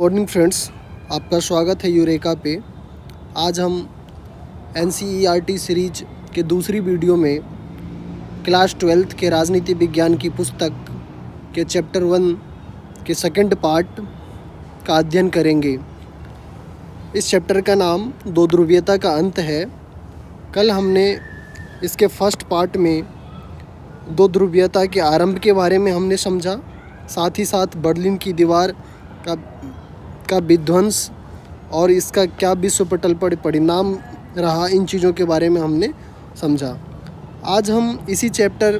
Morning friends, आपका स्वागत है यूरेका पे। आज हम NCERT सीरीज के दूसरी वीडियो में क्लास 12th के राजनीति विज्ञान की पुस्तक के चैप्टर 1 के सेकंड पार्ट का अध्ययन करेंगे। इस चैप्टर का नाम दो ध्रुवीयता का अंत है। कल हमने इसके फर्स्ट पार्ट में दो ध्रुवीयता के आरंभ के बारे में हमने समझा, साथ ही साथ बर्लिन की दीवार का विध्वंस और इसका क्या विश्व पटल पर परिणाम रहा, इन चीज़ों के बारे में हमने समझा। आज हम इसी चैप्टर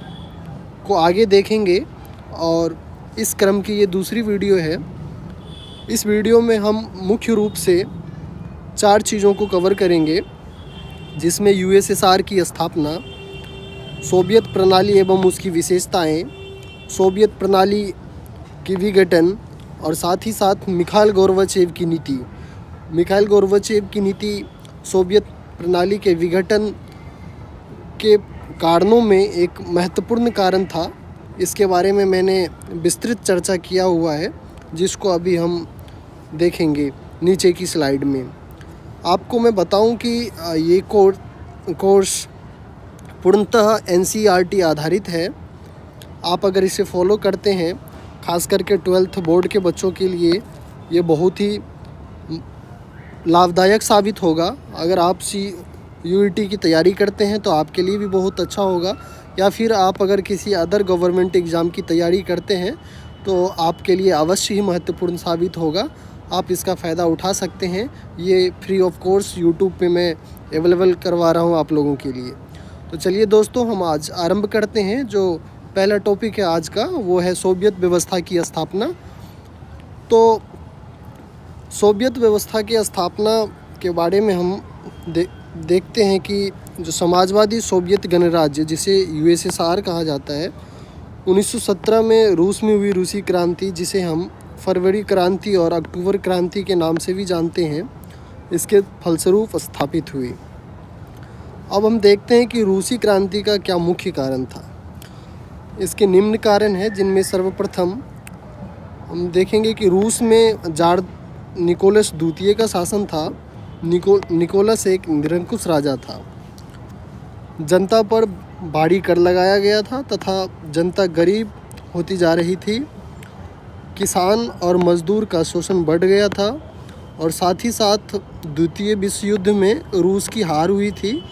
को आगे देखेंगे और इस क्रम की ये दूसरी वीडियो है। इस वीडियो में हम मुख्य रूप से 4 चीज़ों को कवर करेंगे, जिसमें USSR की स्थापना, सोवियत प्रणाली एवं उसकी विशेषताएं, सोवियत प्रणाली की विघटन और साथ ही साथ मिखाइल गोर्बाचेव की नीति। मिखाइल गोर्बाचेव की नीति सोवियत प्रणाली के विघटन के कारणों में एक महत्वपूर्ण कारण था। इसके बारे में मैंने विस्तृत चर्चा किया हुआ है, जिसको अभी हम देखेंगे नीचे की स्लाइड में। आपको मैं बताऊं कि ये कोर्स पूर्णतः NCERT आधारित है। आप अगर इसे फॉलो करते हैं, खास करके 12th बोर्ड के बच्चों के लिए ये बहुत ही लाभदायक साबित होगा। अगर आप CUET की तैयारी करते हैं तो आपके लिए भी बहुत अच्छा होगा, या फिर आप अगर किसी अदर गवर्नमेंट एग्ज़ाम की तैयारी करते हैं तो आपके लिए अवश्य ही महत्वपूर्ण साबित होगा। आप इसका फ़ायदा उठा सकते हैं। ये फ्री ऑफ कोर्स यूट्यूब पे मैं अवेलेबल करवा रहा हूँ आप लोगों के लिए। तो चलिए दोस्तों, हम आज आरंभ करते हैं। जो पहला टॉपिक है आज का, वो है सोवियत व्यवस्था की स्थापना। तो सोवियत व्यवस्था की स्थापना के बारे में हम देखते हैं कि जो समाजवादी सोवियत गणराज्य, जिसे USSR कहा जाता है, 1917 में रूस में हुई रूसी क्रांति, जिसे हम फरवरी क्रांति और अक्टूबर क्रांति के नाम से भी जानते हैं, इसके फलस्वरूप स्थापित हुई। अब हम देखते हैं कि रूसी क्रांति का क्या मुख्य कारण था। इसके निम्न कारण हैं, जिनमें सर्वप्रथम हम देखेंगे कि रूस में जार निकोलस द्वितीय का शासन था। निकोलस एक निरंकुश राजा था। जनता पर भारी कर लगाया गया था तथा जनता गरीब होती जा रही थी। किसान और मजदूर का शोषण बढ़ गया था और साथ ही साथ द्वितीय विश्व युद्ध में रूस की हार हुई थी,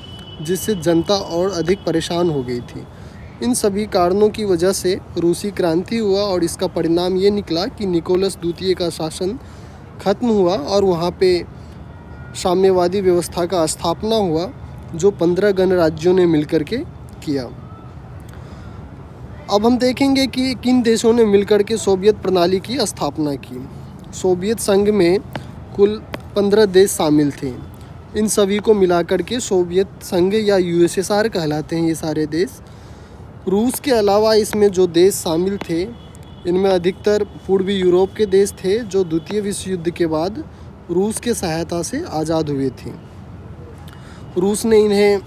जिससे जनता और अधिक परेशान हो गई थी। इन सभी कारणों की वजह से रूसी क्रांति हुआ और इसका परिणाम ये निकला कि निकोलस द्वितीय का शासन खत्म हुआ और वहाँ पे साम्यवादी व्यवस्था का स्थापना हुआ, जो 15 गणराज्यों ने मिलकर के किया। अब हम देखेंगे कि किन देशों ने मिलकर के सोवियत प्रणाली की स्थापना की। सोवियत संघ में कुल 15 देश शामिल थे। इन सभी को मिलाकर के सोवियत संघ या USSR कहलाते हैं ये सारे देश। रूस के अलावा इसमें जो देश शामिल थे, इनमें अधिकतर पूर्वी यूरोप के देश थे, जो द्वितीय विश्व युद्ध के बाद रूस के सहायता से आज़ाद हुए थे। रूस ने इन्हें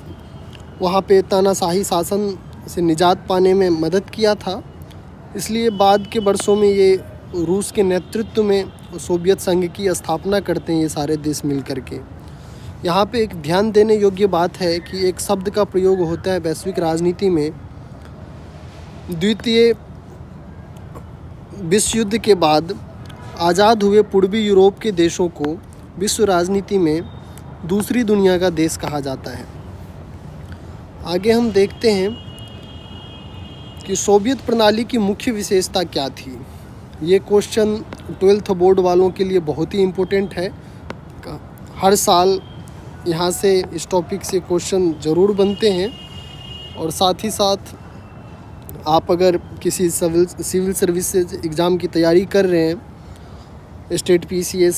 वहाँ पे तानाशाही शासन से निजात पाने में मदद किया था। इसलिए बाद के वर्षों में ये रूस के नेतृत्व में सोवियत संघ की स्थापना करते हैं ये सारे देश मिल कर के। यहाँ पे एक ध्यान देने योग्य बात है कि एक शब्द का प्रयोग होता है वैश्विक राजनीति में। द्वितीय विश्व युद्ध के बाद आज़ाद हुए पूर्वी यूरोप के देशों को विश्व राजनीति में दूसरी दुनिया का देश कहा जाता है। आगे हम देखते हैं कि सोवियत प्रणाली की मुख्य विशेषता क्या थी। ये क्वेश्चन 12th बोर्ड वालों के लिए बहुत ही इम्पोर्टेंट है। हर साल यहाँ से इस टॉपिक से क्वेश्चन ज़रूर बनते हैं। और साथ ही साथ आप अगर किसी सिविल सर्विसेज एग्ज़ाम की तैयारी कर रहे हैं, स्टेट PCS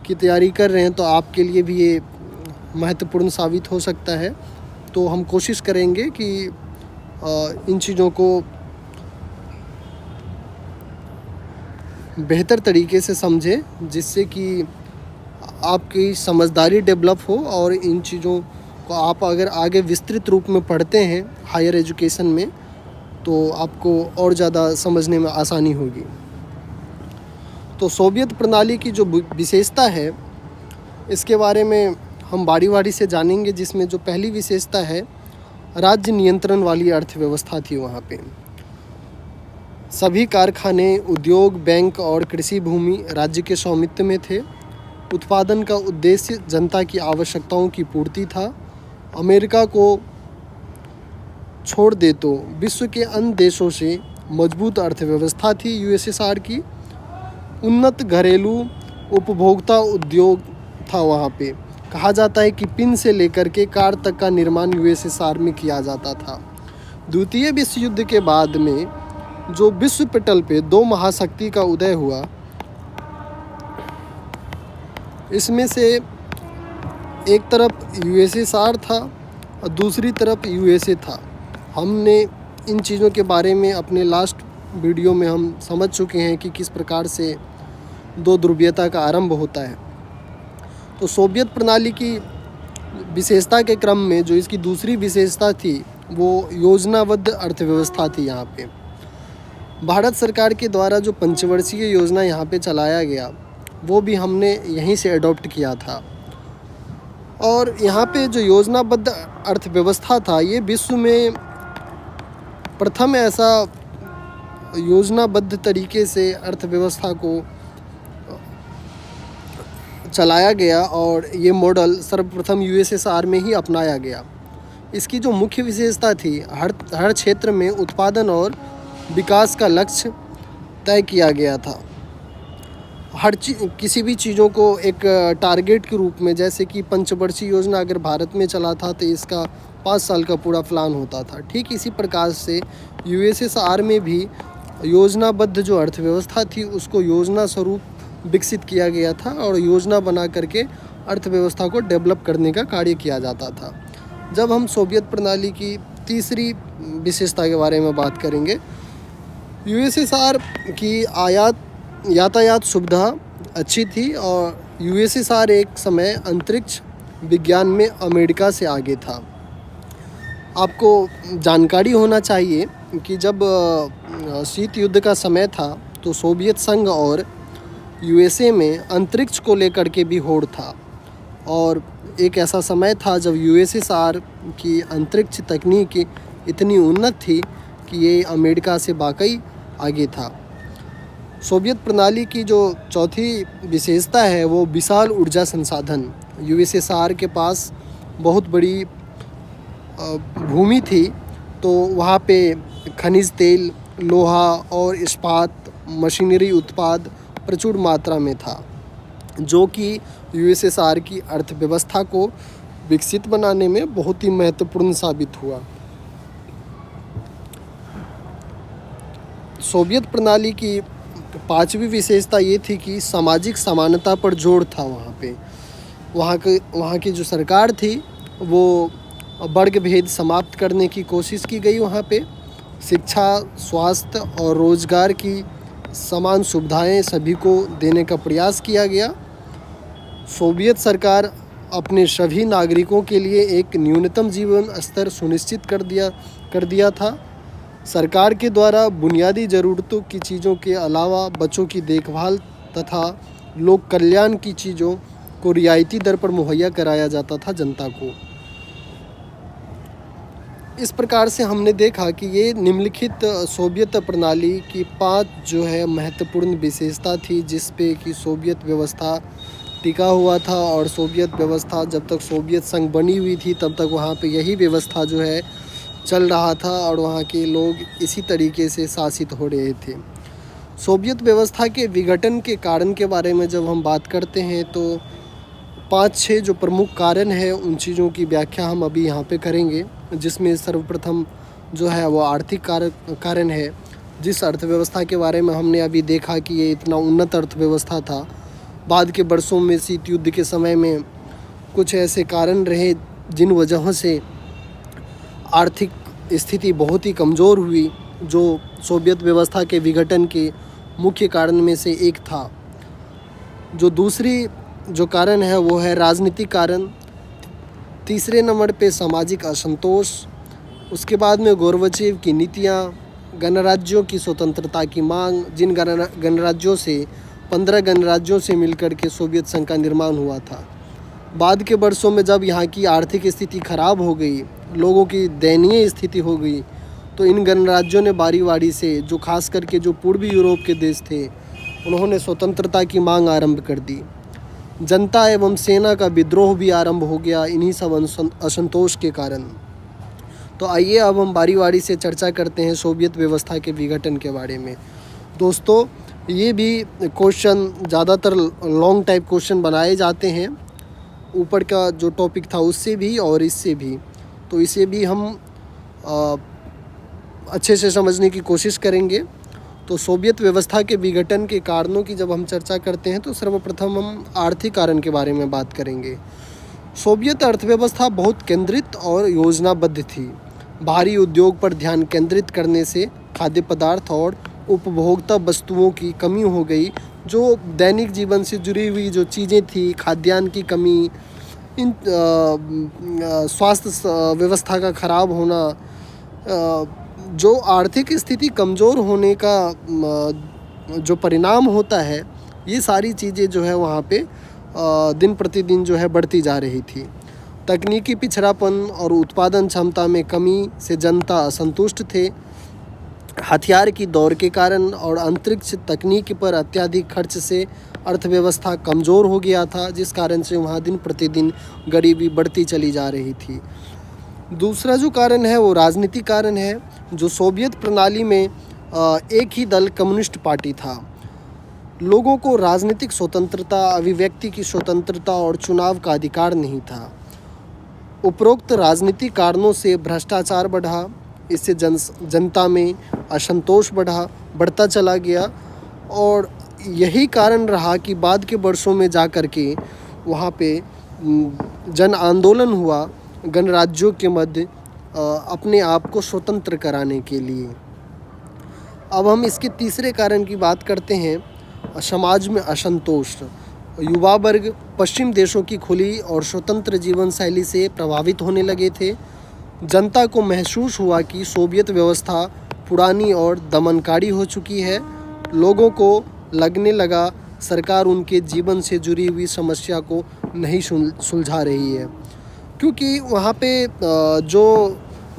की तैयारी कर रहे हैं, तो आपके लिए भी ये महत्वपूर्ण साबित हो सकता है। तो हम कोशिश करेंगे कि इन चीज़ों को बेहतर तरीके से समझें, जिससे कि आपकी समझदारी डेवलप हो और इन चीज़ों को आप अगर आगे विस्तृत रूप में पढ़ते हैं हायर एजुकेशन में, तो आपको और ज़्यादा समझने में आसानी होगी। तो सोवियत प्रणाली की जो विशेषता है इसके बारे में हम बारी बारी से जानेंगे, जिसमें जो पहली विशेषता है राज्य नियंत्रण वाली अर्थव्यवस्था थी। वहाँ पे सभी कारखाने, उद्योग, बैंक और कृषि भूमि राज्य के स्वामित्व में थे। उत्पादन का उद्देश्य जनता की आवश्यकताओं की पूर्ति था। अमेरिका को छोड़ दे तो विश्व के अन्य देशों से मजबूत अर्थव्यवस्था थी यूएसएसआर की। उन्नत घरेलू उपभोक्ता उद्योग था वहाँ पे। कहा जाता है कि पिन से लेकर के कार तक का निर्माण यूएसएसआर में किया जाता था। द्वितीय विश्व युद्ध के बाद में जो विश्व पटल पे दो महाशक्ति का उदय हुआ, इसमें से एक तरफ यूएसएसआर था और दूसरी तरफ यूएसए था। हमने इन चीज़ों के बारे में अपने लास्ट वीडियो में हम समझ चुके हैं कि किस प्रकार से दो ध्रुवीयता का आरंभ होता है। तो सोवियत प्रणाली की विशेषता के क्रम में जो इसकी दूसरी विशेषता थी वो योजनाबद्ध अर्थव्यवस्था थी। यहाँ पे भारत सरकार के द्वारा जो पंचवर्षीय योजना यहाँ पे चलाया गया वो भी हमने यहीं से अडॉप्ट किया था। और यहाँ पे जो योजनाबद्ध अर्थव्यवस्था था ये विश्व में प्रथम ऐसा योजनाबद्ध तरीके से अर्थव्यवस्था को चलाया गया और ये मॉडल सर्वप्रथम यूएसएसआर में ही अपनाया गया। इसकी जो मुख्य विशेषता थी, हर क्षेत्र में उत्पादन और विकास का लक्ष्य तय किया गया था। किसी भी चीज़ों को एक टारगेट के रूप में, जैसे कि पंचवर्षीय योजना अगर भारत में चला था तो इसका 5 साल का पूरा प्लान होता था। ठीक इसी प्रकार से यूएसएसआर में भी योजनाबद्ध जो अर्थव्यवस्था थी उसको योजना स्वरूप विकसित किया गया था और योजना बना करके अर्थव्यवस्था को डेवलप करने का कार्य किया जाता था। जब हम सोवियत प्रणाली की तीसरी विशेषता के बारे में बात करेंगे, यूएसएसआर की यातायात सुविधा अच्छी थी और यूएसएसआर एक समय अंतरिक्ष विज्ञान में अमेरिका से आगे था। आपको जानकारी होना चाहिए कि जब शीत युद्ध का समय था तो सोवियत संघ और यूएसए में अंतरिक्ष को लेकर के भी होड़ था और एक ऐसा समय था जब यूएसएसआर की अंतरिक्ष तकनीक इतनी उन्नत थी कि ये अमेरिका से वाकई आगे था। सोवियत प्रणाली की जो चौथी विशेषता है वो विशाल ऊर्जा संसाधन। यूएसएसआर के पास बहुत बड़ी भूमि थी, तो वहाँ पे खनिज तेल, लोहा और इस्पात मशीनरी उत्पाद प्रचुर मात्रा में था, जो कि यूएसएसआर की अर्थव्यवस्था को विकसित बनाने में बहुत ही महत्वपूर्ण साबित हुआ। सोवियत प्रणाली की पांचवी विशेषता ये थी कि सामाजिक समानता पर जोर था। वहाँ की जो सरकार थी वो वर्ग भेद समाप्त करने की कोशिश की गई। वहाँ पे शिक्षा, स्वास्थ्य और रोजगार की समान सुविधाएं सभी को देने का प्रयास किया गया। सोवियत सरकार अपने सभी नागरिकों के लिए एक न्यूनतम जीवन स्तर सुनिश्चित कर दिया था। सरकार के द्वारा बुनियादी ज़रूरतों की चीज़ों के अलावा बच्चों की देखभाल तथा लोक कल्याण की चीज़ों को रियायती दर पर मुहैया कराया जाता था जनता को। इस प्रकार से हमने देखा कि ये निम्नलिखित सोवियत प्रणाली की 5 जो है महत्वपूर्ण विशेषता थी, जिस पे कि सोवियत व्यवस्था टिका हुआ था। और सोवियत व्यवस्था जब तक सोवियत संघ बनी हुई थी तब तक वहाँ पे यही व्यवस्था जो है चल रहा था और वहाँ के लोग इसी तरीके से शासित हो रहे थे। सोवियत व्यवस्था के विघटन के कारण के बारे में जब हम बात करते हैं तो 5-6 जो प्रमुख कारण हैं उन चीज़ों की व्याख्या हम अभी यहाँ पे करेंगे, जिसमें सर्वप्रथम जो है वो आर्थिक कारण है। जिस अर्थव्यवस्था के बारे में हमने अभी देखा कि ये इतना उन्नत अर्थव्यवस्था था, बाद के वर्षों में शीत युद्ध के समय में कुछ ऐसे कारण रहे जिन वजहों से आर्थिक स्थिति बहुत ही कमज़ोर हुई, जो सोवियत व्यवस्था के विघटन के मुख्य कारण में से एक था। जो दूसरी जो कारण है वो है राजनीतिक कारण। तीसरे नंबर पे सामाजिक असंतोष, उसके बाद में गोर्बाचेव की नीतियाँ, गणराज्यों की स्वतंत्रता की मांग, जिन गणराज्यों से 15 गणराज्यों से मिलकर के सोवियत संघ का निर्माण हुआ था। बाद के वर्षों में जब यहाँ की आर्थिक स्थिति खराब हो गई, लोगों की दयनीय स्थिति हो गई, तो इन गणराज्यों ने बारी बारी से, जो खास करके जो पूर्वी यूरोप के देश थे, उन्होंने स्वतंत्रता की मांग आरंभ कर दी। जनता एवं सेना का विद्रोह भी आरंभ हो गया इन्हीं सब असंतोष के कारण। तो आइए अब हम बारी बारी से चर्चा करते हैं सोवियत व्यवस्था के विघटन के बारे में। दोस्तों, ये भी क्वेश्चन ज़्यादातर लॉन्ग टाइप क्वेश्चन बनाए जाते हैं, ऊपर का जो टॉपिक था उससे भी और इससे भी, तो इसे भी हम अच्छे से समझने की कोशिश करेंगे। तो सोवियत व्यवस्था के विघटन के कारणों की जब हम चर्चा करते हैं तो सर्वप्रथम हम आर्थिक कारण के बारे में बात करेंगे। सोवियत अर्थव्यवस्था बहुत केंद्रित और योजनाबद्ध थी। भारी उद्योग पर ध्यान केंद्रित करने से खाद्य पदार्थ और उपभोक्ता वस्तुओं की कमी हो गई। जो दैनिक जीवन से जुड़ी हुई जो चीज़ें थी, खाद्यान्न की कमी, इन स्वास्थ्य व्यवस्था का खराब होना, जो आर्थिक स्थिति कमज़ोर होने का जो परिणाम होता है, ये सारी चीज़ें जो है वहाँ पे दिन प्रतिदिन जो है बढ़ती जा रही थी। तकनीकी पिछड़ापन और उत्पादन क्षमता में कमी से जनता असंतुष्ट थे। हथियार की दौड़ के कारण और अंतरिक्ष तकनीक पर अत्यधिक खर्च से अर्थव्यवस्था कमज़ोर हो गया था, जिस कारण से वहाँ दिन प्रतिदिन गरीबी बढ़ती चली जा रही थी। दूसरा जो कारण है वो राजनीतिक कारण है। जो सोवियत प्रणाली में एक ही दल कम्युनिस्ट पार्टी था। लोगों को राजनीतिक स्वतंत्रता, अभिव्यक्ति की स्वतंत्रता और चुनाव का अधिकार नहीं था। उपरोक्त राजनीतिक कारणों से भ्रष्टाचार बढ़ा, इससे जनता में असंतोष बढ़ता चला गया, और यही कारण रहा कि बाद के वर्षों में जा कर के वहाँ पे जन आंदोलन हुआ गणराज्यों के मध्य अपने आप को स्वतंत्र कराने के लिए। अब हम इसके तीसरे कारण की बात करते हैं, समाज में असंतोष। युवा वर्ग पश्चिम देशों की खुली और स्वतंत्र जीवन शैली से प्रभावित होने लगे थे। जनता को महसूस हुआ कि सोवियत व्यवस्था पुरानी और दमनकारी हो चुकी है। लोगों को लगने लगा सरकार उनके जीवन से जुड़ी हुई समस्या को नहीं सुलझा रही है, क्योंकि वहाँ पे जो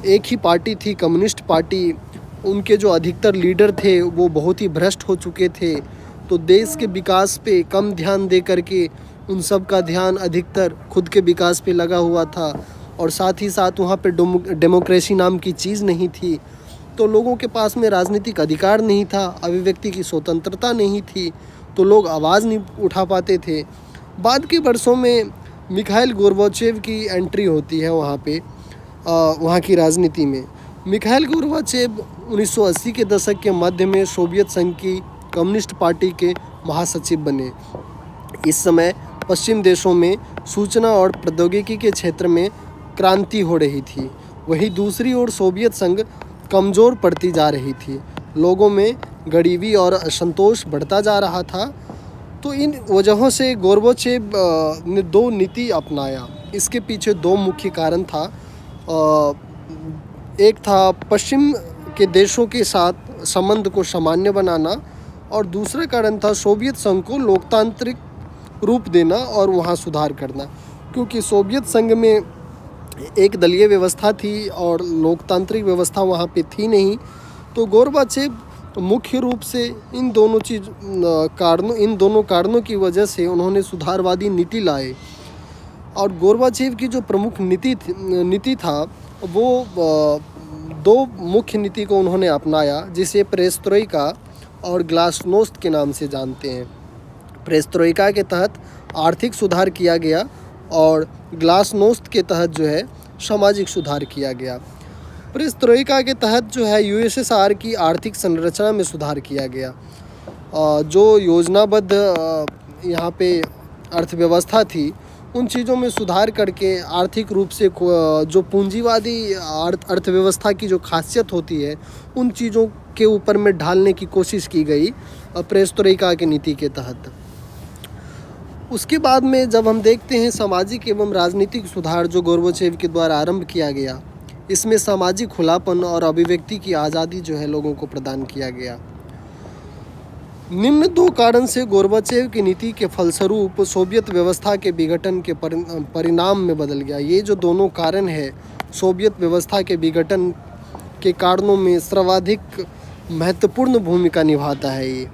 एक ही पार्टी थी, कम्युनिस्ट पार्टी, उनके जो अधिकतर लीडर थे वो बहुत ही भ्रष्ट हो चुके थे। तो देश के विकास पे कम ध्यान दे करके उन सब का ध्यान अधिकतर खुद के विकास पे लगा हुआ था, और साथ ही साथ वहाँ पे डेमोक्रेसी नाम की चीज़ नहीं थी। तो लोगों के पास में राजनीतिक अधिकार नहीं था, अभिव्यक्ति की स्वतंत्रता नहीं थी, तो लोग आवाज़ नहीं उठा पाते थे। बाद के वर्षों में मिखाइल गोर्बाचेव की एंट्री होती है वहाँ की राजनीति में। मिखाइल गोर्बाचेव 1980 के दशक के मध्य में सोवियत संघ की कम्युनिस्ट पार्टी के महासचिव बने। इस समय पश्चिम देशों में सूचना और प्रौद्योगिकी के क्षेत्र में क्रांति हो रही थी। वहीं दूसरी ओर सोवियत संघ कमज़ोर पड़ती जा रही थी। लोगों में गरीबी और असंतोष बढ़ता जा रहा था। तो इन वजहों से गोर्बाचेव ने दो नीति अपनाया। इसके पीछे दो मुख्य कारण था। एक था पश्चिम के देशों के साथ संबंध को सामान्य बनाना, और दूसरा कारण था सोवियत संघ को लोकतांत्रिक रूप देना और वहाँ सुधार करना, क्योंकि सोवियत संघ में एक दलीय व्यवस्था थी और लोकतांत्रिक व्यवस्था वहाँ पे थी नहीं। तो गोर्बाचेव मुख्य रूप से इन दोनों कारणों की वजह से उन्होंने सुधारवादी नीति लाए। और गोर्बाचेव की जो प्रमुख नीति था वो दो मुख्य नीति को उन्होंने अपनाया, जिसे पेरेस्ट्रोइका और ग्लासनोस्त के नाम से जानते हैं। पेरेस्ट्रोइका के तहत आर्थिक सुधार किया गया और ग्लासनोस्त के तहत जो है सामाजिक सुधार किया गया। पेरेस्ट्रोइका के तहत जो है यूएसएसआर की आर्थिक संरचना में सुधार किया गया। जो योजनाबद्ध यहाँ पे अर्थव्यवस्था थी, उन चीज़ों में सुधार करके आर्थिक रूप से जो पूंजीवादी अर्थव्यवस्था की जो खासियत होती है, उन चीज़ों के ऊपर में ढालने की कोशिश की गई पेरेस्ट्रोइका की नीति के तहत। उसके बाद में जब हम देखते हैं सामाजिक एवं राजनीतिक सुधार जो गोर्बाचेव के द्वारा आरंभ किया गया, इसमें सामाजिक खुलापन और अभिव्यक्ति की आज़ादी जो है लोगों को प्रदान किया गया। निम्न दो कारण से गोर्बाचेव की नीति के फलस्वरूप सोवियत व्यवस्था के विघटन के परिणाम में बदल गया। ये जो दोनों कारण है सोवियत व्यवस्था के विघटन के कारणों में सर्वाधिक महत्वपूर्ण भूमिका निभाता है ये,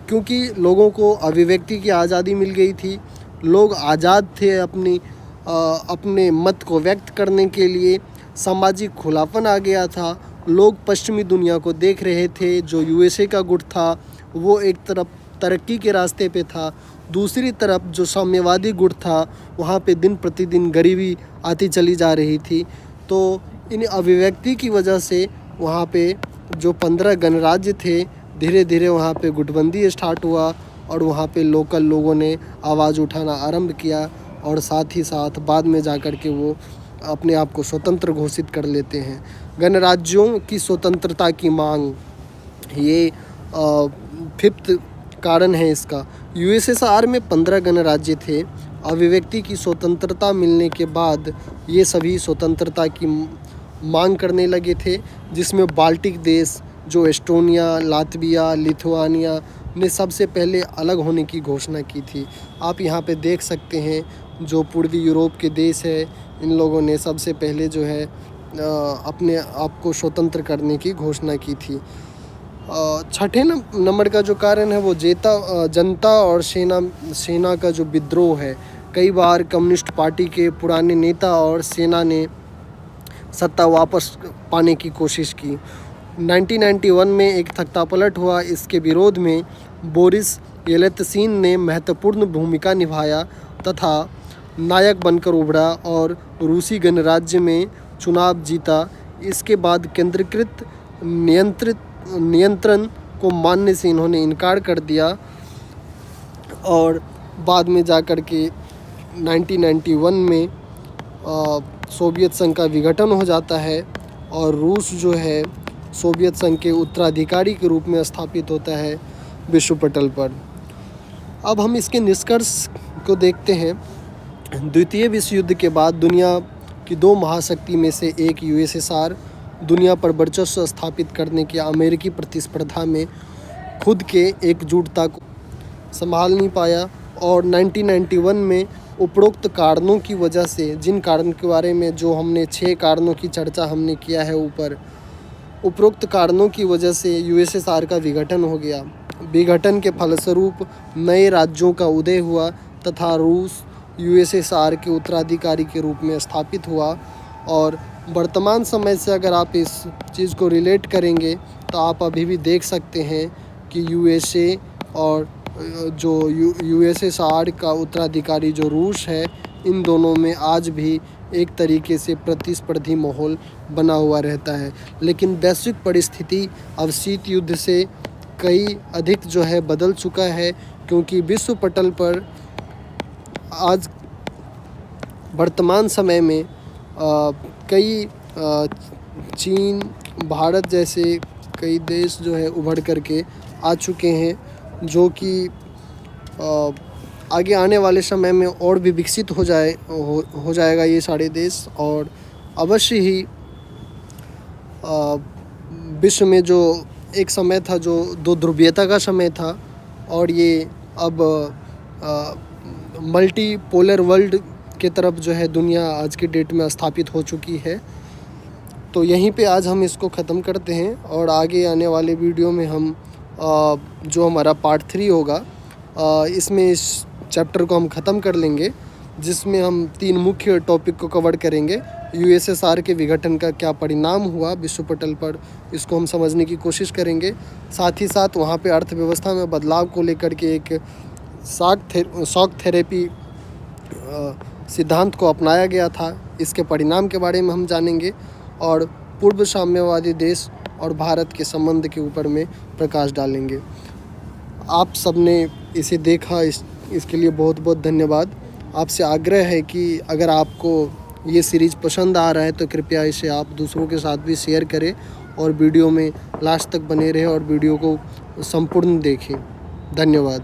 क्योंकि लोगों को अभिव्यक्ति की आज़ादी मिल गई थी। लोग आज़ाद थे अपने मत को व्यक्त करने के लिए। सामाजिक खुलापन आ गया था। लोग पश्चिमी दुनिया को देख रहे थे। जो यूएसए का गुट था वो एक तरफ तरक्की के रास्ते पे था, दूसरी तरफ जो साम्यवादी गुट था वहाँ पे दिन प्रतिदिन गरीबी आती चली जा रही थी। तो इन अभिव्यक्ति की वजह से वहाँ पे जो 15 गणराज्य थे, धीरे धीरे वहाँ पे गुटबंदी स्टार्ट हुआ और वहाँ पे लोकल लोगों ने आवाज़ उठाना आरंभ किया और साथ ही साथ बाद में जाकर के वो अपने आप को स्वतंत्र घोषित कर लेते हैं। गणराज्यों की स्वतंत्रता की मांग, ये 5th कारण है इसका। यूएसएसआर में 15 गणराज्य थे। अभिव्यक्ति की स्वतंत्रता मिलने के बाद ये सभी स्वतंत्रता की मांग करने लगे थे, जिसमें बाल्टिक देश जो एस्टोनिया, लातविया, लिथुआनिया ने सबसे पहले अलग होने की घोषणा की थी। आप यहाँ पे देख सकते हैं जो पूर्वी यूरोप के देश है, इन लोगों ने सबसे पहले जो है अपने आप को स्वतंत्र करने की घोषणा की थी। छठे नंबर का जो कारण है वो जनता और सेना का जो विद्रोह है। कई बार कम्युनिस्ट पार्टी के पुराने नेता और सेना ने सत्ता वापस पाने की कोशिश की। 1991 में एक तख्तापलट हुआ। इसके विरोध में बोरिस येल्त्सिन ने महत्वपूर्ण भूमिका निभाया तथा नायक बनकर उभरा और रूसी गणराज्य में चुनाव जीता। इसके बाद केंद्रीकृत नियंत्रण को मानने से इन्होंने इनकार कर दिया और बाद में जाकर के 1991 में सोवियत संघ का विघटन हो जाता है और रूस जो है सोवियत संघ के उत्तराधिकारी के रूप में स्थापित होता है विश्व पटल पर। अब हम इसके निष्कर्ष को देखते हैं। द्वितीय विश्व युद्ध के बाद दुनिया की 2 महाशक्ति में से एक यूएसएसआर दुनिया पर वर्चस्व स्थापित करने की अमेरिकी प्रतिस्पर्धा में खुद के एकजुटता को संभाल नहीं पाया और 1991 में उपरोक्त कारणों की वजह से, जिन कारण के बारे में जो हमने 6 कारणों की चर्चा हमने किया है ऊपर, उपरोक्त कारणों की वजह से यूएसएसआर का विघटन हो गया। विघटन के फलस्वरूप नए राज्यों का उदय हुआ तथा रूस यूएसएसआर के उत्तराधिकारी के रूप में स्थापित हुआ। और वर्तमान समय से अगर आप इस चीज़ को रिलेट करेंगे तो आप अभी भी देख सकते हैं कि यूएसए और जो यूएसएसआर का उत्तराधिकारी जो रूस है, इन दोनों में आज भी एक तरीके से प्रतिस्पर्धी माहौल बना हुआ रहता है। लेकिन वैश्विक परिस्थिति अब शीत युद्ध से कई अधिक जो है बदल चुका है, क्योंकि विश्व पटल पर आज वर्तमान समय में कई चीन, भारत जैसे कई देश जो है उभर करके आ चुके हैं, जो कि आगे आने वाले समय में और भी विकसित हो जाएगा ये सारे देश। और अवश्य ही विश्व में जो एक समय था जो 2 ध्रुवीयता का समय था और ये अब मल्टी पोलर वर्ल्ड की तरफ जो है दुनिया आज की डेट में स्थापित हो चुकी है। तो यहीं पे आज हम इसको ख़त्म करते हैं और आगे आने वाले वीडियो में हम जो हमारा पार्ट 3 होगा, इसमें इस चैप्टर को हम ख़त्म कर लेंगे, जिसमें हम 3 मुख्य टॉपिक को कवर करेंगे। यूएसएसआर के विघटन का क्या परिणाम हुआ विश्व पटल पर, इसको हम समझने की कोशिश करेंगे। साथ ही साथ वहाँ पे अर्थव्यवस्था में बदलाव को लेकर के एक शॉक थेरेपी सिद्धांत को अपनाया गया था, इसके परिणाम के बारे में हम जानेंगे और पूर्व साम्यवादी देश और भारत के संबंध के ऊपर में प्रकाश डालेंगे। आप सबने इसे देखा, इसके लिए बहुत बहुत धन्यवाद। आपसे आग्रह है कि अगर आपको ये सीरीज़ पसंद आ रहा है तो कृपया इसे आप दूसरों के साथ भी शेयर करें और वीडियो में लास्ट तक बने रहें और वीडियो को संपूर्ण देखें। धन्यवाद।